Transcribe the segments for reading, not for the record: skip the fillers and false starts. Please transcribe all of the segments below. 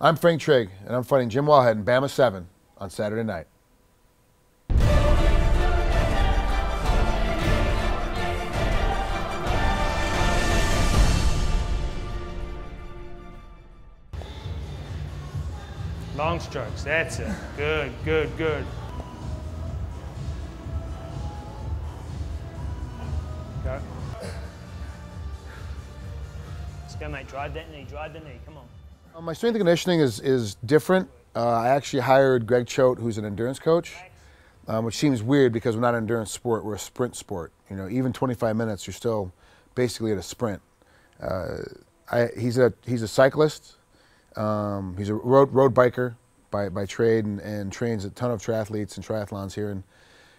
I'm Frank Trigg, and I'm fighting Jim Wallhead in Bamma 7 on Saturday night. Long strokes, that's it. Good, good, good. Go. Let's go, mate. Drive that knee, come on. My strength and conditioning is different. I actually hired Greg Choate, who's an endurance coach, which seems weird because we're not an endurance sport, we're a sprint sport. You know, even 25 minutes, you're still basically at a sprint. He's a cyclist. He's a road biker by trade and trains a ton of triathletes and triathlons here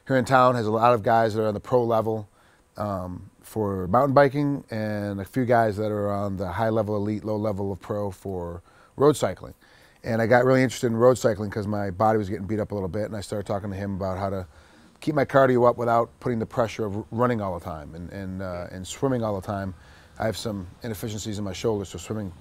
in town. Has a lot of guys that are on the pro level for mountain biking and a few guys that are on the high level elite, low level of pro for road cycling. And I got really interested in road cycling because my body was getting beat up a little bit, and I started talking to him about how to keep my cardio up without putting the pressure of running all the time and swimming all the time. I have some inefficiencies in my shoulders, so swimming,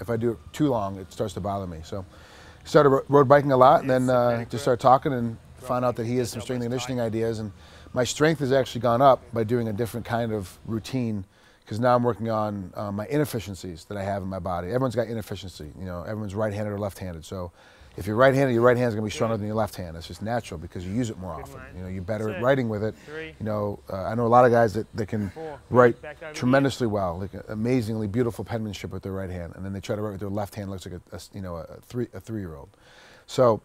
if I do it too long, it starts to bother me. So I started road biking a lot, and then just started talking and found out that he has some strength and conditioning ideas. And my strength has actually gone up by doing a different kind of routine, because now I'm working on my inefficiencies that I have in my body. Everyone's got inefficiency. You know, everyone's right-handed or left-handed. So if you're right-handed, your right hand's gonna be stronger than your left hand. It's just natural because you use it more often. You know, you're better at writing with it. You know, I know a lot of guys that can write tremendously well, like amazingly beautiful penmanship with their right hand, and then they try to write with their left hand, looks like a three-year-old. So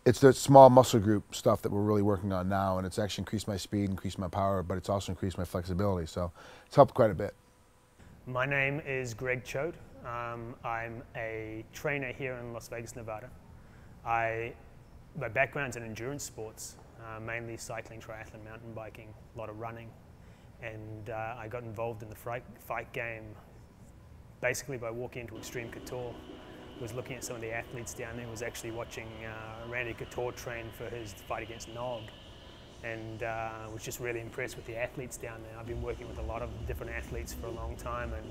it's the small muscle group stuff that we're really working on now, and it's actually increased my speed, increased my power, but it's also increased my flexibility. So it's helped quite a bit. My name is Greg Choate. I'm a trainer here in Las Vegas, Nevada. My background's in endurance sports, mainly cycling, triathlon, mountain biking, a lot of running. And I got involved in the fight game basically by walking into Extreme Couture. Was looking at some of the athletes down there, was actually watching Randy Couture train for his fight against Nog, and was just really impressed with the athletes down there. I've been working with a lot of different athletes for a long time, and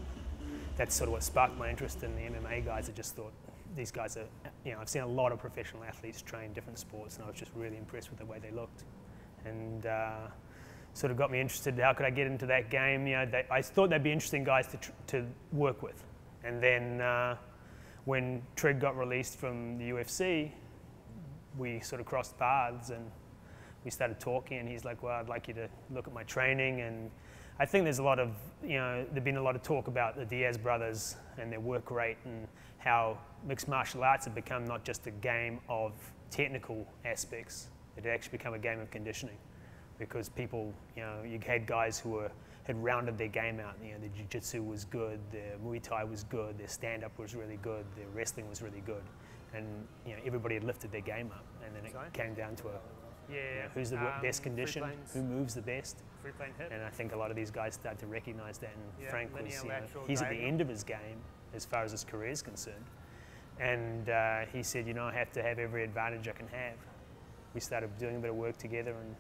that's sort of what sparked my interest in the MMA guys. I just thought, these guys are, you know, I've seen a lot of professional athletes train different sports, and I was just really impressed with the way they looked. And sort of got me interested, how could I get into that game? You know, I thought they'd be interesting guys to work with. And then when Trigg got released from the UFC, we sort of crossed paths and we started talking, and he's like, well, I'd like you to look at my training. And I think there's a lot of, you know, there's been a lot of talk about the Diaz brothers and their work rate and how mixed martial arts have become not just a game of technical aspects, it had actually become a game of conditioning. Because people, you know, you had guys who had rounded their game out. You know, their jiu-jitsu was good, their Muay Thai was good, their stand-up was really good, their wrestling was really good. And, you know, everybody had lifted their game up. And then it came down to you know, who's the best conditioned, who moves the best. And I think a lot of these guys started to recognize that, and Frank was, you know, he's at the end of his game as far as his career is concerned. And he said, you know, I have to have every advantage I can have. We started doing a bit of work together and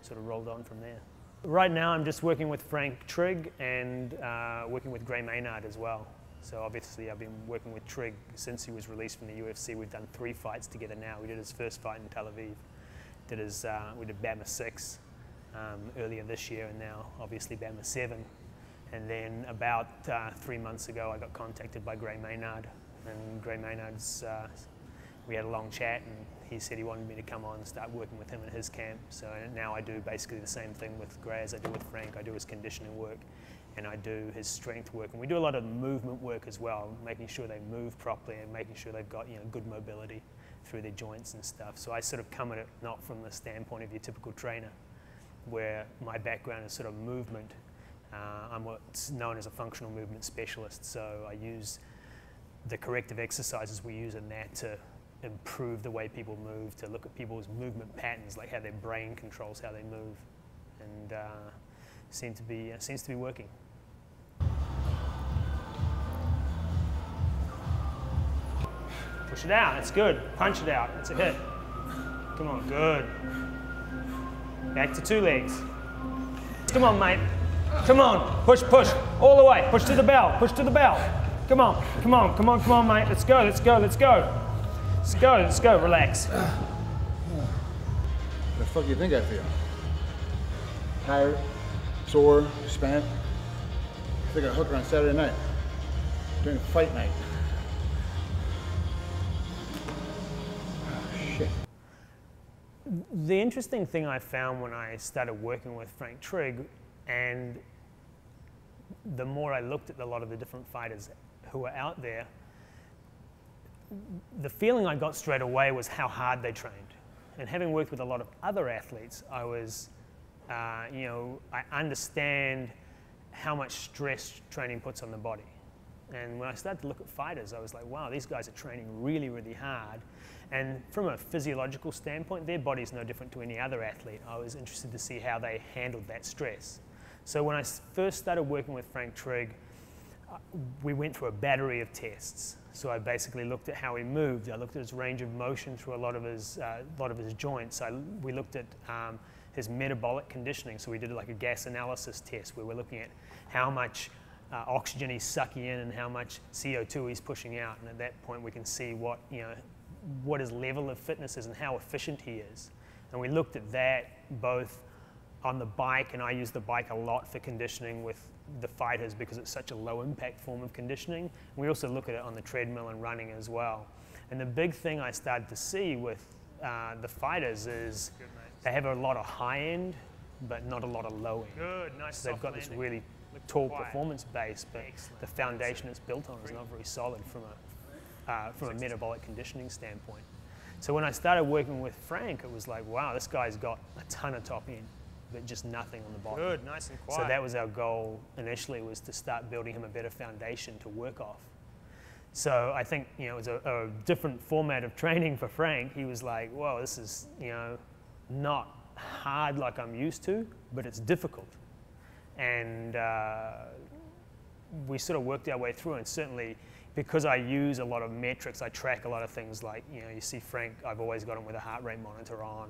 sort of rolled on from there. Right now I'm just working with Frank Trigg and working with Gray Maynard as well. So obviously I've been working with Trigg since he was released from the UFC. We've done 3 fights together now. We did his first fight in Tel Aviv. We did Bamma 6 earlier this year, and now obviously Bamma 7. And then about 3 months ago I got contacted by Gray Maynard, and Gray Maynard's, we had a long chat, and he said he wanted me to come on and start working with him in his camp. So now I do basically the same thing with Gray as I do with Frank. I do his conditioning work and I do his strength work. And we do a lot of movement work as well, making sure they move properly and making sure they've got, you know, good mobility through their joints and stuff. So I sort of come at it not from the standpoint of your typical trainer, where my background is sort of movement. I'm what's known as a functional movement specialist. So I use the corrective exercises we use in that to improve the way people move, to look at people's movement patterns, like how their brain controls how they move, and seems to be working. Push it out, that's good. Punch it out, that's a hit. Come on, good. Back to 2 legs. Come on, mate. Come on, push, push, all the way. Push to the bell, push to the bell. Come on, come on, come on, come on, mate. Let's go, let's go, let's go. Let's go, let's go, relax. How the fuck do you think I feel? Tired, sore, spent. I think I hooked her on Saturday night during fight night. Oh, shit. The interesting thing I found when I started working with Frank Trigg, and the more I looked at a lot of the different fighters who were out there, the feeling I got straight away was how hard they trained. And having worked with a lot of other athletes, I was, you know, I understand how much stress training puts on the body. And when I started to look at fighters, I was like, wow, these guys are training really, really hard. And from a physiological standpoint, their body's no different to any other athlete. I was interested to see how they handled that stress. So when I first started working with Frank Trigg, we went through a battery of tests. So I basically looked at how he moved. I looked at his range of motion through a lot of his joints. We looked at his metabolic conditioning. So we did like a gas analysis test where we're looking at how much oxygen he's sucking in and how much CO2 he's pushing out. And at that point, we can see what, you know, what his level of fitness is and how efficient he is. And we looked at that both on the bike, and I use the bike a lot for conditioning with the fighters because it's such a low impact form of conditioning. We also look at it on the treadmill and running as well. And the big thing I started to see with the fighters is they have a lot of high end, but not a lot of low end. Good, nice. So they've got this really tall performance base, but the foundation it's built on is not very solid from a metabolic conditioning standpoint. So when I started working with Frank, it was like, wow, this guy's got a ton of top end, but just nothing on the bottom. Good, nice and quiet. So that was our goal initially, was to start building him a better foundation to work off. So I think, you know, it was a different format of training for Frank. He was like, whoa, this is, you know, not hard like I'm used to, but it's difficult. And we sort of worked our way through, and certainly because I use a lot of metrics, I track a lot of things like, you know, you see Frank, I've always got him with a heart rate monitor on.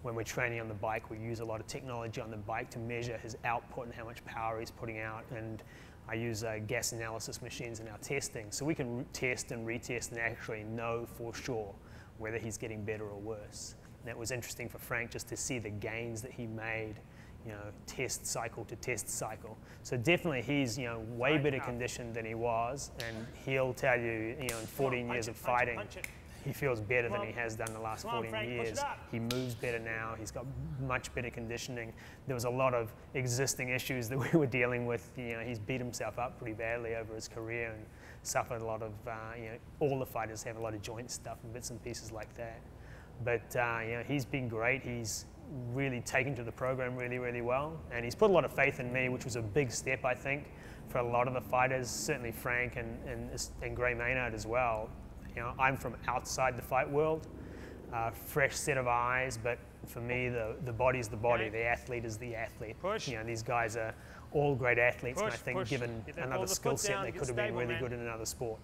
When we're training on the bike, we use a lot of technology on the bike to measure his output and how much power he's putting out. And I use gas analysis machines in our testing. So we can test and retest and actually know for sure whether he's getting better or worse. And that was interesting for Frank, just to see the gains that he made, you know, test cycle to test cycle. So definitely he's, you know, way better conditioned than he was, and he'll tell you, you know, in 14 years of fighting, he feels better than he has done the last 14 years. He moves better now. He's got much better conditioning. There was a lot of existing issues that we were dealing with. You know, he's beat himself up pretty badly over his career and suffered a lot of, you know, all the fighters have a lot of joint stuff and bits and pieces like that. But, you know, he's been great. He's really taken to the program really, really well. And he's put a lot of faith in me, which was a big step, I think, for a lot of the fighters, certainly Frank and Gray Maynard as well. You know, I'm from outside the fight world, fresh set of eyes, but for me, the body's the body, the athlete is the athlete. Push. You know, these guys are all great athletes, Push, and I think push. given another the skill foot set, down, they get could have been stable, really man. good in another sport.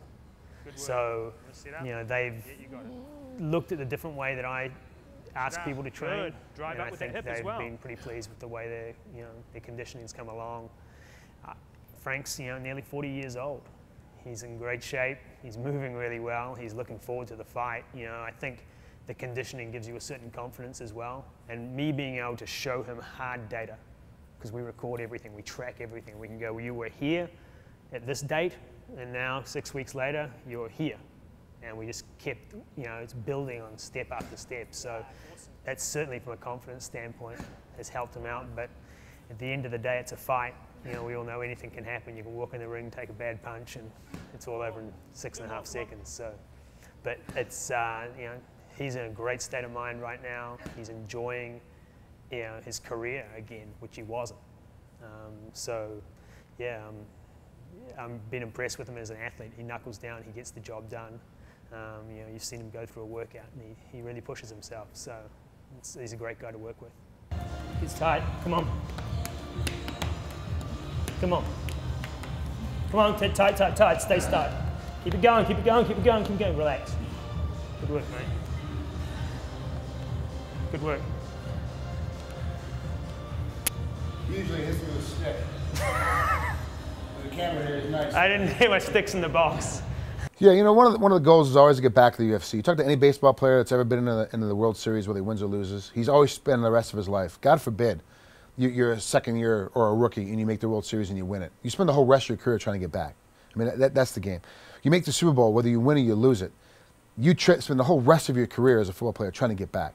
Good work. So, Sit up. you know, they've Yeah, you got it. looked at the different way that I ask Sit people to up. train. Good. Drive and up I with that think hip as they've well. been pretty pleased with the way their conditioning's come along. Frank's, you know, nearly 40 years old. He's in great shape. He's moving really well. He's looking forward to the fight. You know, I think the conditioning gives you a certain confidence as well. And me being able to show him hard data, because we record everything, we track everything. We can go, well, you were here at this date, and now 6 weeks later, you're here. And we just kept, you know, it's building on step after step. So that's certainly from a confidence standpoint has helped him out. But at the end of the day, it's a fight. You know, we all know anything can happen. You can walk in the ring, take a bad punch, and it's all over in 6.5 seconds. So, but it's, you know, he's in a great state of mind right now. He's enjoying, you know, his career again, which he wasn't. So, yeah, I've been impressed with him as an athlete. He knuckles down, he gets the job done. You know, you've seen him go through a workout, and he really pushes himself. So, he's a great guy to work with. He's tight. Come on. Come on. Come on, tight, tight, tight. Stay tight. Keep it going, keep it going, keep it going, keep it going. Relax. Good work, mate. Good work. Usually hits me with a stick. The camera here is nice. I didn't hit my sticks in the box. Yeah, you know, one of the goals is always to get back to the UFC. You talk to any baseball player that's ever been into the World Series, whether he wins or loses, he's always spending the rest of his life. God forbid, you're a second year or a rookie and you make the World Series and you win it. You spend the whole rest of your career trying to get back. I mean, that's the game. You make the Super Bowl, whether you win or you lose it. You spend the whole rest of your career as a football player trying to get back.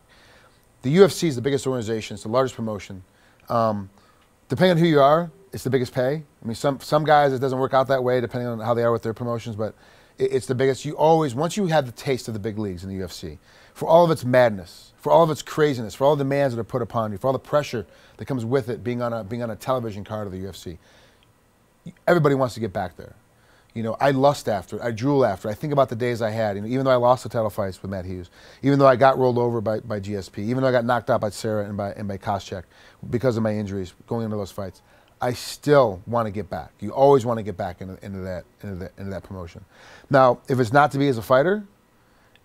The UFC is the biggest organization. It's the largest promotion. Depending on who you are, it's the biggest pay. I mean, some guys it doesn't work out that way depending on how they are with their promotions, but it's the biggest. You always, once you have the taste of the big leagues in the UFC, for all of its madness, for all of its craziness, for all the demands that are put upon you, for all the pressure that comes with it being on a television card of the UFC, everybody wants to get back there. You know, I lust after it. I drool after it. I think about the days I had. You know, even though I lost the title fights with Matt Hughes, even though I got rolled over by GSP, even though I got knocked out by Sarah and by Koscheck because of my injuries going into those fights, I still want to get back. You always want to get back into that promotion. Now, if it's not to be as a fighter,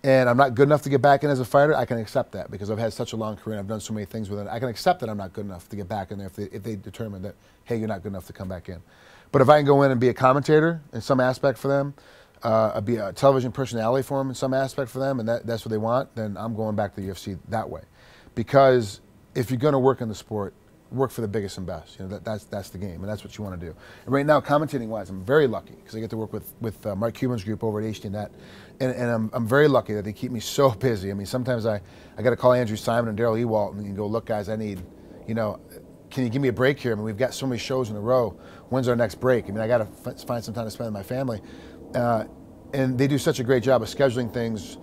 and I'm not good enough to get back in as a fighter, I can accept that because I've had such a long career and I've done so many things with it. I can accept that I'm not good enough to get back in there if they determine that, hey, you're not good enough to come back in. But if I can go in and be a commentator in some aspect for them, be a television personality for them in some aspect for them, and that's what they want, then I'm going back to the UFC that way. Because if you're going to work in the sport, work for the biggest and best. You know, that's the game, and that's what you want to do. And right now, commentating-wise, I'm very lucky because I get to work with Mark Cuban's group over at HDNet, and I'm very lucky that they keep me so busy. I mean, sometimes I got to call Andrew Simon and Daryl Ewalt and go, look, guys, I need, you know, can you give me a break here? I mean, we've got so many shows in a row. When's our next break? I mean, I got to find some time to spend with my family. And they do such a great job of scheduling things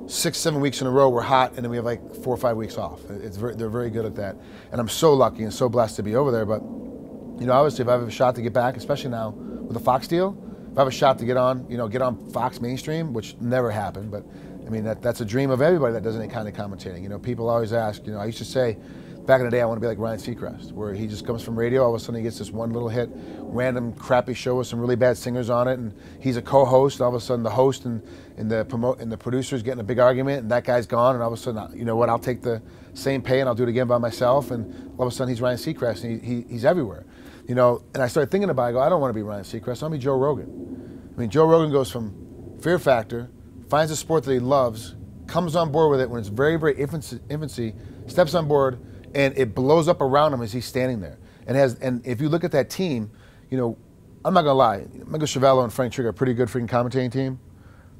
6-7 weeks in a row. We're hot, and then we have like 4 or 5 weeks off. They're very good at that. And I'm so lucky and so blessed to be over there. But, you know, obviously if I have a shot to get back, especially now with the Fox deal, if I have a shot to get on Fox mainstream, which never happened, but I mean, that's a dream of everybody that does any kind of commentating. You know, people always ask, you know, I used to say, back in the day, I want to be like Ryan Seacrest, where he just comes from radio, all of a sudden he gets this one little hit, random crappy show with some really bad singers on it, and he's a co-host, and all of a sudden the host and the producer's getting a big argument, and that guy's gone, and all of a sudden, you know what, I'll take the same pay and I'll do it again by myself, and all of a sudden he's Ryan Seacrest, and he's everywhere. You know, and I started thinking about it, I go, I don't want to be Ryan Seacrest, I want to be Joe Rogan. I mean, Joe Rogan goes from Fear Factor, finds a sport that he loves, comes on board with it when it's very, very infancy, steps on board, and it blows up around him as he's standing there. And if you look at that team, you know, I'm not gonna lie, Michael Chiavello and Frank Trigg are a pretty good freaking commentating team.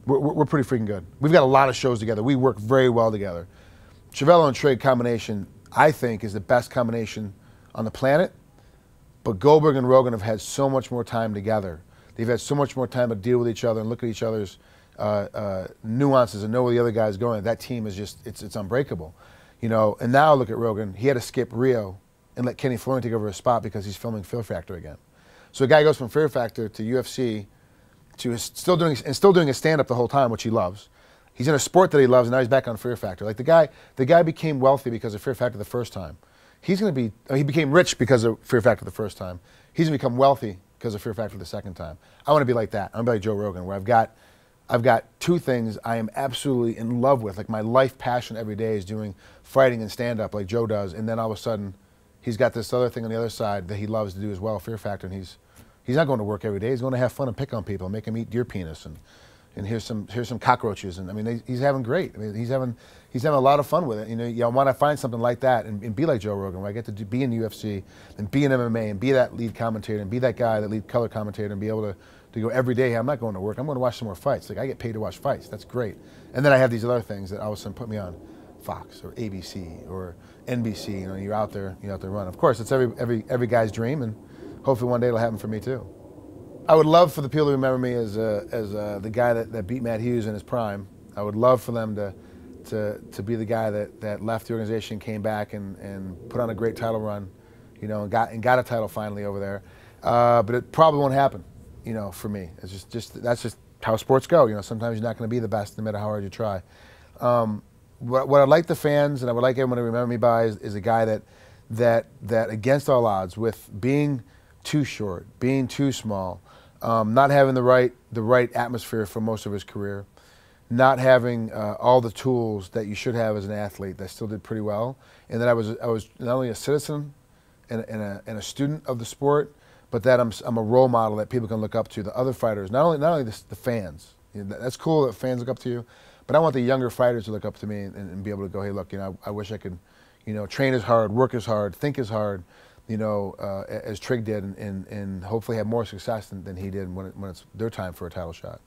We're pretty freaking good. We've got a lot of shows together. We work very well together. Chiavello and Trigg combination, I think, is the best combination on the planet. But Goldberg and Rogan have had so much more time together. They've had so much more time to deal with each other and look at each other's nuances and know where the other guy's going. That team is just, it's unbreakable. You know, and now look at Rogan. He had to skip Rio and let Kenny Florian take over his spot because he's filming Fear Factor again. So a guy goes from Fear Factor to UFC to still doing a stand-up the whole time, which he loves. He's in a sport that he loves, and now he's back on Fear Factor. Like the guy became wealthy because of Fear Factor the first time. He became rich because of Fear Factor the first time. He's gonna become wealthy because of Fear Factor the second time. I want to be like that. I want to be like Joe Rogan, where I've got two things I am absolutely in love with. Like my life passion every day is doing fighting and stand-up like Joe does, and then all of a sudden he's got this other thing on the other side that he loves to do as well, Fear Factor, and he's not going to work every day. He's going to have fun and pick on people and make them eat deer penis and here's some cockroaches, and I mean he's having great. I mean he's having a lot of fun with it. You know, you want to find something like that and be like Joe Rogan, where I get to be in UFC and be in MMA and be that lead commentator and be that guy, that lead color commentator, and be able to go every day. Hey, I'm not going to work. I'm going to watch some more fights. Like I get paid to watch fights. That's great. And then I have these other things that all of a sudden put me on Fox or ABC or NBC. You know, you're out there running. Of course, it's every guy's dream, and hopefully one day it'll happen for me too. I would love for the people to remember me as the guy that beat Matt Hughes in his prime. I would love for them to be the guy that left the organization, came back and put on a great title run, you know, and got a title finally over there. But it probably won't happen. You know, for me, it's that's just how sports go. You know, sometimes you're not going to be the best no matter how hard you try. What I'd like the fans and I would like everyone to remember me by is a guy that against all odds, with being too short, being too small, not having the right atmosphere for most of his career, not having all the tools that you should have as an athlete, that still did pretty well, and that I was not only a citizen and a student of the sport, but that I'm a role model that people can look up to. The other fighters, not only the fans. You know, that's cool that fans look up to you, but I want the younger fighters to look up to me and be able to go, hey, look, you know, I wish I could, you know, train as hard, work as hard, think as hard, you know, as Trigg did, and hopefully have more success than he did when it's their time for a title shot.